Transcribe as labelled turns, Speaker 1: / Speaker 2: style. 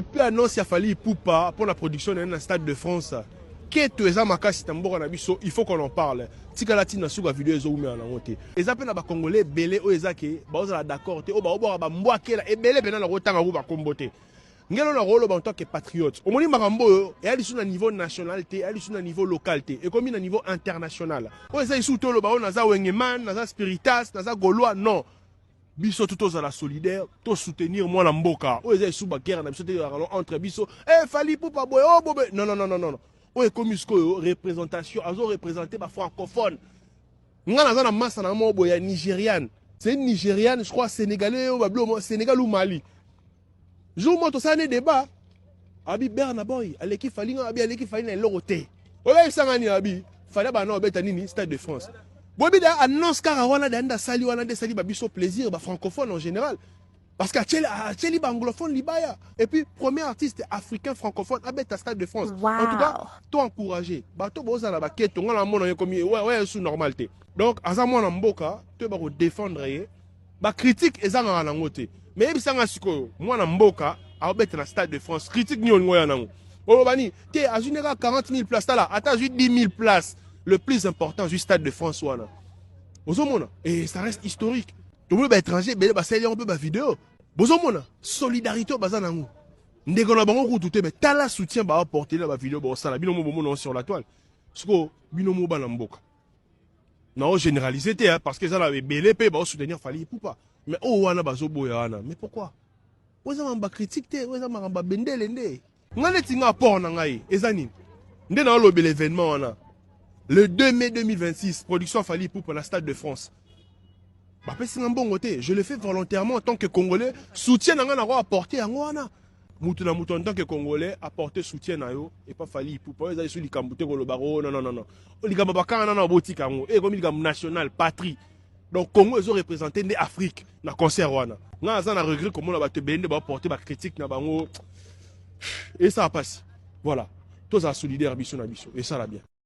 Speaker 1: Depuis annonce il a fallu Poupa pour la production d'un stade de France. Qu'est-ce que Makasi Tambour en Abisso, il faut qu'on en parle. Tika Latina sur la vidéo zo na ngote. Les appels na ba congolais belé o ezake, ba ozala d'accord te o ba obora ba mbwakela e belé bena na rotanga ba kombote. Ngelo na rolo ba en tant que patriote. Omoni makambo e ali sur na niveau national te, ali sur na niveau local te et comme na niveau international. O ezai sous tolo ba na za wengeman, na za spiritas, na za gaulois non. Biso tout aux à la solidaire, tout soutenir moi la mboka. O ezai sous ba guerre na biso te entre biso. Fali Poupa boy oh bobe. Non non non non non. O est comme représentation, ils ont représenté les francophones. Nous avons une masse nigériane. C'est une nigériane, je crois, sénégalais, Sénégal ou Mali. Je vous montre ça, un débat. Abi Bernaboy, Aleki Falina, Aleki Falina, l'Oroté. Ola Sangani, Abi, Fala Bano, Betanini, Stade de France. Bobi annonce Karawana, Danda Sali, Wana, Sali, Babiso, plaisir, francophone en général. Parce qu'à Tcheli, anglophone, Libaya. Et puis, premier artiste africain francophone, à Stade de France.
Speaker 2: Wow.
Speaker 1: En tout cas, tout encouragé. Bato boza la baquette, on a mon comme ouais, sous normalité. Donc, à ça, moi, Mboka, tu vas défendre, bah, critique, et ça, on a ngoté. Mais, il y moi, Mboka, à la Stade de France, critique, ni on voit en oh, bani, t'es à une 40 000 places, là, attends, juste 10 000 places. Le plus important, juste Stade de France, voilà. Et ça reste historique. Tout le monde étranger, bah, c'est un peu ma vidéo. Bozomona solidarité baza nangu ndeko na bango kututé mais tala soutien ba apporter la vidéo ba sala bino mo sur la toile siko bino mo bana mboka na généraliser te parce que ça la belé pe ba soutenir Fali Poupa mais oh wana bazo boya wana mais pourquoi oza mamba critique te oza mamba bendele nde ngane tinga apport na ngai ezani nde na lobe l'événement wana le 2 mai 2026 production Fali Poupa na Stade de France. Je le fais volontairement en tant que Congolais. Soutien à apporter à moi. Moutuna en tant que Congolais, apporter soutien à eux. Et pas Fali Poupa. Ils sont les Camboutés, le baro. Non, non, non, non. Les Gambaka, non, non, boutique. Et comme ils sont national, patrie. Donc, Congo, ils ont représenté l'Afrique dans le concert. Nous avons regret comment on a apporter la critique. Et ça passe. Voilà. Tous à solidaire, et ça va bien.